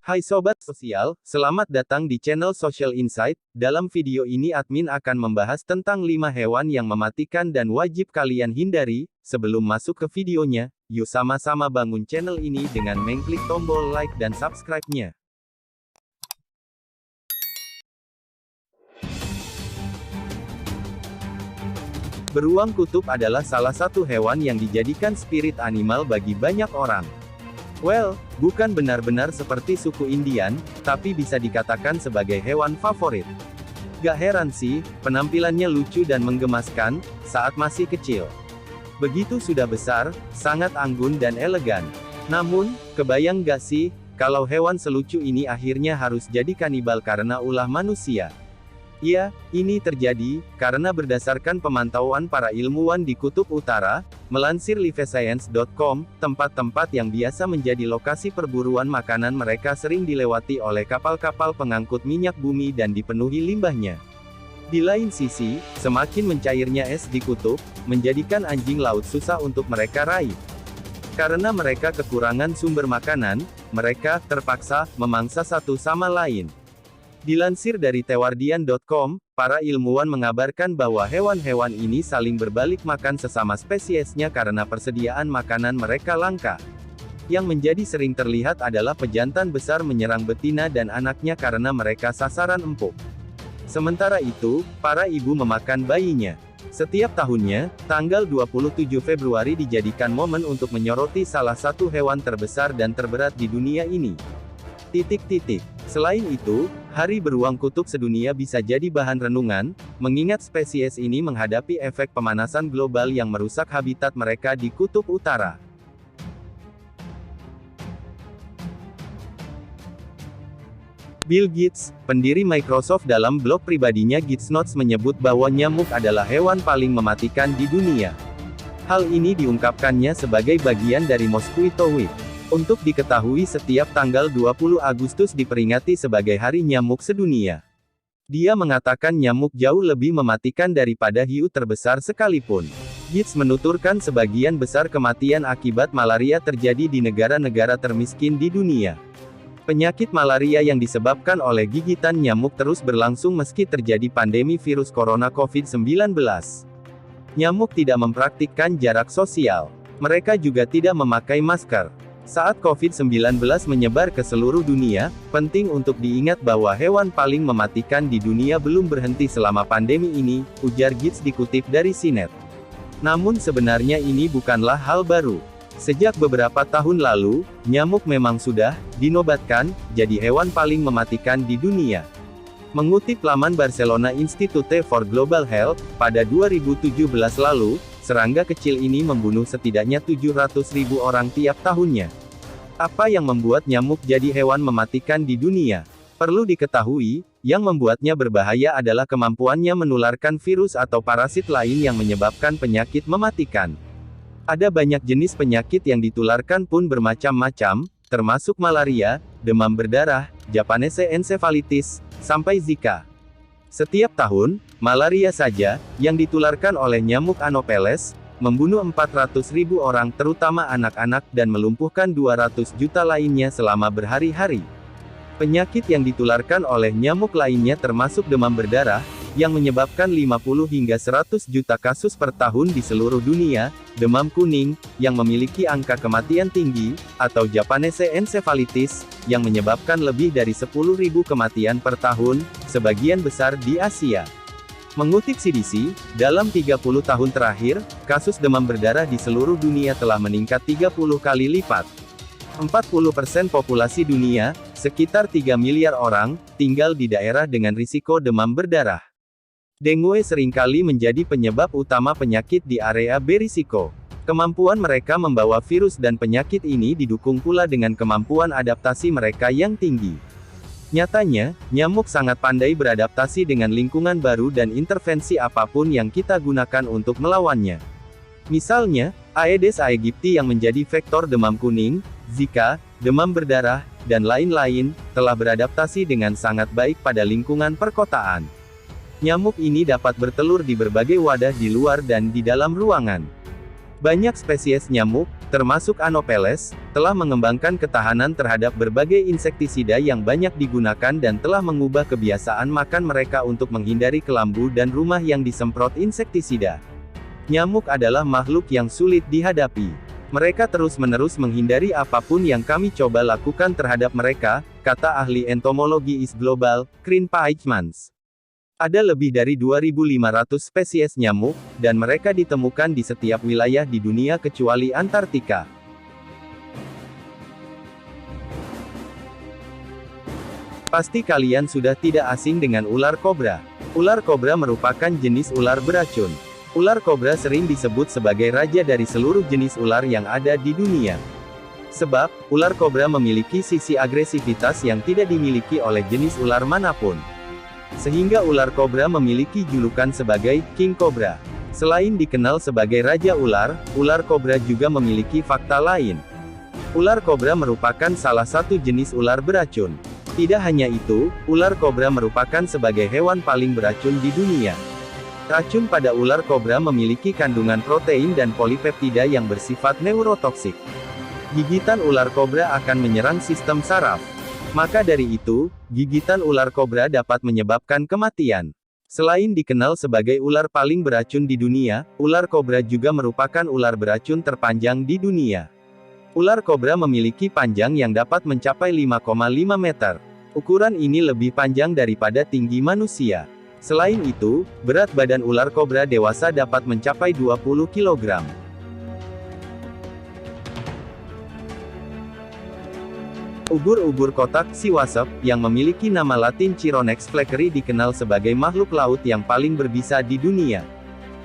Hai Sobat Sosial, selamat datang di channel Social Insight. Dalam video ini admin akan membahas tentang 5 hewan yang mematikan dan wajib kalian hindari. Sebelum masuk ke videonya, yuk sama-sama bangun channel ini dengan mengklik tombol like dan subscribe-nya. Beruang kutub adalah salah satu hewan yang dijadikan spirit animal bagi banyak orang. Well, bukan benar-benar seperti suku Indian, tapi bisa dikatakan sebagai hewan favorit. Gak heran sih, penampilannya lucu dan menggemaskan, saat masih kecil. Begitu sudah besar, sangat anggun dan elegan. Namun, kebayang gak sih, kalau hewan selucu ini akhirnya harus jadi kanibal karena ulah manusia? Ya, ini terjadi, karena berdasarkan pemantauan para ilmuwan di Kutub Utara, melansir livescience.com, tempat-tempat yang biasa menjadi lokasi perburuan makanan mereka sering dilewati oleh kapal-kapal pengangkut minyak bumi dan dipenuhi limbahnya. Di lain sisi, semakin mencairnya es di kutub, menjadikan anjing laut susah untuk mereka raih. Karena mereka kekurangan sumber makanan, mereka terpaksa memangsa satu sama lain. Dilansir dari tewardian.com, para ilmuwan mengabarkan bahwa hewan-hewan ini saling berbalik makan sesama spesiesnya karena persediaan makanan mereka langka. Yang menjadi sering terlihat adalah pejantan besar menyerang betina dan anaknya karena mereka sasaran empuk. Sementara itu, para ibu memakan bayinya. Setiap tahunnya, tanggal 27 Februari dijadikan momen untuk menyoroti salah satu hewan terbesar dan terberat di dunia ini. Selain itu, Hari Beruang Kutub Sedunia bisa jadi bahan renungan, mengingat spesies ini menghadapi efek pemanasan global yang merusak habitat mereka di Kutub Utara. Bill Gates, pendiri Microsoft, dalam blog pribadinya Gates Notes menyebut bahwa nyamuk adalah hewan paling mematikan di dunia. Hal ini diungkapkannya sebagai bagian dari Mosquito Week. Untuk diketahui, setiap tanggal 20 Agustus diperingati sebagai Hari Nyamuk Sedunia. Dia mengatakan nyamuk jauh lebih mematikan daripada hiu terbesar sekalipun. Gates menuturkan sebagian besar kematian akibat malaria terjadi di negara-negara termiskin di dunia. Penyakit malaria yang disebabkan oleh gigitan nyamuk terus berlangsung meski terjadi pandemi virus corona COVID-19. Nyamuk tidak mempraktikkan jarak sosial. Mereka juga tidak memakai masker. Saat COVID-19 menyebar ke seluruh dunia, penting untuk diingat bahwa hewan paling mematikan di dunia belum berhenti selama pandemi ini, ujar Gates dikutip dari CNET. Namun sebenarnya ini bukanlah hal baru. Sejak beberapa tahun lalu, nyamuk memang sudah dinobatkan jadi hewan paling mematikan di dunia. Mengutip laman Barcelona Institute for Global Health, pada 2017 lalu, serangga kecil ini membunuh setidaknya 700.000 orang tiap tahunnya. Apa yang membuat nyamuk jadi hewan mematikan di dunia? Perlu diketahui, yang membuatnya berbahaya adalah kemampuannya menularkan virus atau parasit lain yang menyebabkan penyakit mematikan. Ada banyak jenis penyakit yang ditularkan pun bermacam-macam, termasuk malaria, demam berdarah, Japanese encephalitis, sampai Zika. Setiap tahun, malaria saja, yang ditularkan oleh nyamuk Anopheles, membunuh 400.000 orang terutama anak-anak dan melumpuhkan 200 juta lainnya selama berhari-hari. Penyakit yang ditularkan oleh nyamuk lainnya termasuk demam berdarah, yang menyebabkan 50 hingga 100 juta kasus per tahun di seluruh dunia, demam kuning, yang memiliki angka kematian tinggi, atau Japanese encephalitis, yang menyebabkan lebih dari 10.000 kematian per tahun, sebagian besar di Asia. Mengutip CDC, dalam 30 tahun terakhir, kasus demam berdarah di seluruh dunia telah meningkat 30 kali lipat. 40% populasi dunia, sekitar 3 miliar orang, tinggal di daerah dengan risiko demam berdarah. Dengue seringkali menjadi penyebab utama penyakit di area berisiko. Kemampuan mereka membawa virus dan penyakit ini didukung pula dengan kemampuan adaptasi mereka yang tinggi. Nyatanya, nyamuk sangat pandai beradaptasi dengan lingkungan baru dan intervensi apapun yang kita gunakan untuk melawannya. Misalnya, Aedes aegypti yang menjadi vektor demam kuning, Zika, demam berdarah, dan lain-lain, telah beradaptasi dengan sangat baik pada lingkungan perkotaan. Nyamuk ini dapat bertelur di berbagai wadah di luar dan di dalam ruangan. Banyak spesies nyamuk, termasuk Anopheles, telah mengembangkan ketahanan terhadap berbagai insektisida yang banyak digunakan dan telah mengubah kebiasaan makan mereka untuk menghindari kelambu dan rumah yang disemprot insektisida. Nyamuk adalah makhluk yang sulit dihadapi. Mereka terus-menerus menghindari apapun yang kami coba lakukan terhadap mereka, kata ahli entomologi IS Global, Krijn Paijmans. Ada lebih dari 2.500 spesies nyamuk, dan mereka ditemukan di setiap wilayah di dunia kecuali Antartika. Pasti kalian sudah tidak asing dengan ular kobra. Ular kobra merupakan jenis ular beracun. Ular kobra sering disebut sebagai raja dari seluruh jenis ular yang ada di dunia. Sebab, ular kobra memiliki sisi agresivitas yang tidak dimiliki oleh jenis ular manapun. Sehingga ular kobra memiliki julukan sebagai King Cobra. Selain dikenal sebagai raja ular, ular kobra juga memiliki fakta lain. Ular kobra merupakan salah satu jenis ular beracun. Tidak hanya itu, ular kobra merupakan sebagai hewan paling beracun di dunia. Racun pada ular kobra memiliki kandungan protein dan polipeptida yang bersifat neurotoksik. Gigitan ular kobra akan menyerang sistem saraf. Maka dari itu, gigitan ular kobra dapat menyebabkan kematian. Selain dikenal sebagai ular paling beracun di dunia, ular kobra juga merupakan ular beracun terpanjang di dunia. Ular kobra memiliki panjang yang dapat mencapai 5,5 meter. Ukuran ini lebih panjang daripada tinggi manusia. Selain itu, berat badan ular kobra dewasa dapat mencapai 20 kg. Ubur-ubur kotak, sea wasp, yang memiliki nama latin Chironex fleckeri dikenal sebagai makhluk laut yang paling berbisa di dunia.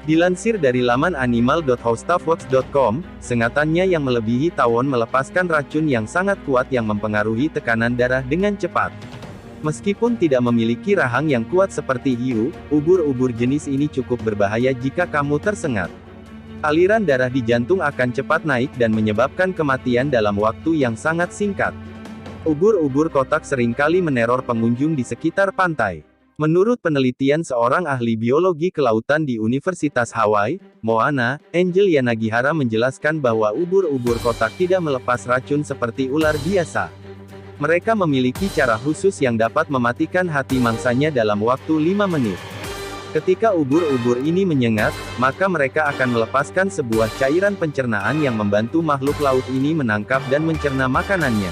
Dilansir dari laman animal.howstuffworks.com, sengatannya yang melebihi tawon melepaskan racun yang sangat kuat yang mempengaruhi tekanan darah dengan cepat. Meskipun tidak memiliki rahang yang kuat seperti hiu, ubur-ubur jenis ini cukup berbahaya jika kamu tersengat. Aliran darah di jantung akan cepat naik dan menyebabkan kematian dalam waktu yang sangat singkat. Ubur-ubur kotak seringkali meneror pengunjung di sekitar pantai. Menurut penelitian seorang ahli biologi kelautan di Universitas Hawaii, Moana, Angel Yanagihara menjelaskan bahwa ubur-ubur kotak tidak melepas racun seperti ular biasa. Mereka memiliki cara khusus yang dapat mematikan hati mangsanya dalam waktu 5 menit. Ketika ubur-ubur ini menyengat, maka mereka akan melepaskan sebuah cairan pencernaan yang membantu makhluk laut ini menangkap dan mencerna makanannya.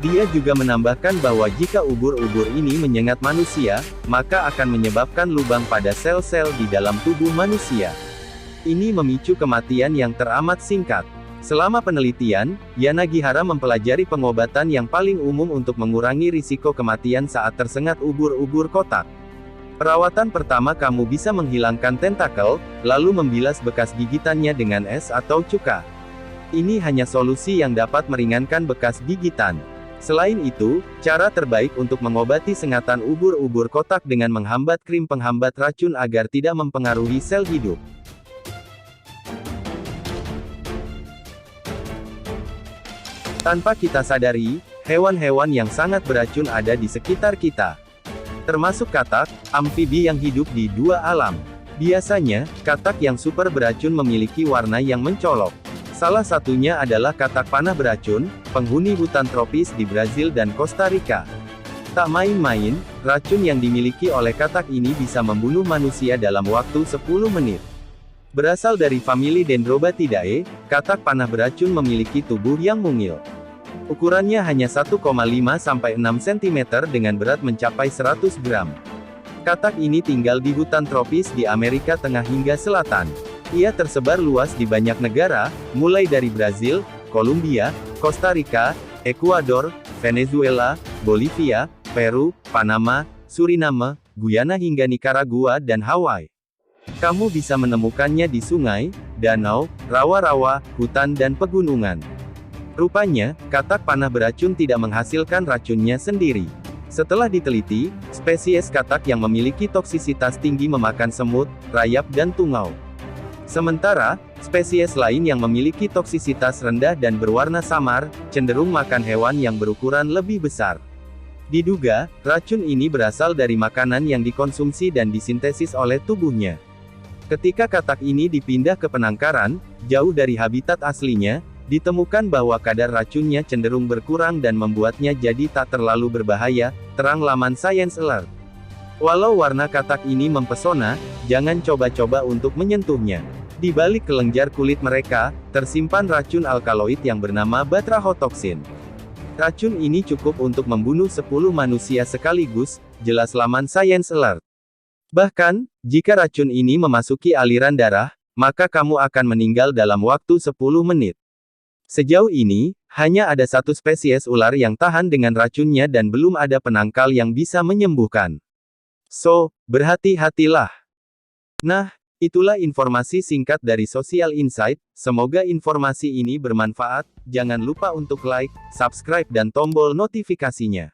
Dia juga menambahkan bahwa jika ubur-ubur ini menyengat manusia, maka akan menyebabkan lubang pada sel-sel di dalam tubuh manusia. Ini memicu kematian yang teramat singkat. Selama penelitian, Yanagihara mempelajari pengobatan yang paling umum untuk mengurangi risiko kematian saat tersengat ubur-ubur kotak. Perawatan pertama kamu bisa menghilangkan tentakel, lalu membilas bekas gigitannya dengan es atau cuka. Ini hanya solusi yang dapat meringankan bekas gigitan. Selain itu, cara terbaik untuk mengobati sengatan ubur-ubur kotak dengan menghambat krim penghambat racun agar tidak mempengaruhi sel hidup. Tanpa kita sadari, hewan-hewan yang sangat beracun ada di sekitar kita. Termasuk katak, amfibi yang hidup di dua alam. Biasanya, katak yang super beracun memiliki warna yang mencolok. Salah satunya adalah katak panah beracun, penghuni hutan tropis di Brazil dan Costa Rica. Tak main-main, racun yang dimiliki oleh katak ini bisa membunuh manusia dalam waktu 10 menit. Berasal dari famili Dendrobatidae, katak panah beracun memiliki tubuh yang mungil. Ukurannya hanya 1,5 sampai 6 cm dengan berat mencapai 100 gram. Katak ini tinggal di hutan tropis di Amerika Tengah hingga Selatan. Ia tersebar luas di banyak negara, mulai dari Brazil, Kolombia, Costa Rica, Ekuador, Venezuela, Bolivia, Peru, Panama, Suriname, Guyana hingga Nicaragua dan Hawaii. Kamu bisa menemukannya di sungai, danau, rawa-rawa, hutan dan pegunungan. Rupanya, katak panah beracun tidak menghasilkan racunnya sendiri. Setelah diteliti, spesies katak yang memiliki toksisitas tinggi memakan semut, rayap dan tungau. Sementara, spesies lain yang memiliki toksisitas rendah dan berwarna samar, cenderung makan hewan yang berukuran lebih besar. Diduga, racun ini berasal dari makanan yang dikonsumsi dan disintesis oleh tubuhnya. Ketika katak ini dipindah ke penangkaran, jauh dari habitat aslinya, Ditemukan bahwa kadar racunnya cenderung berkurang dan membuatnya jadi tak terlalu berbahaya, terang laman Science Alert. Walau warna katak ini mempesona, jangan coba-coba untuk menyentuhnya. Di balik kelenjar kulit mereka, tersimpan racun alkaloid yang bernama batrachotoxin. Racun ini cukup untuk membunuh 10 manusia sekaligus, jelas laman Science Alert. Bahkan, jika racun ini memasuki aliran darah, maka kamu akan meninggal dalam waktu 10 menit. Sejauh ini, hanya ada satu spesies ular yang tahan dengan racunnya dan belum ada penangkal yang bisa menyembuhkan. So, berhati-hatilah. Nah, itulah informasi singkat dari Social Insight. Semoga informasi ini bermanfaat. Jangan lupa untuk like, subscribe dan tombol notifikasinya.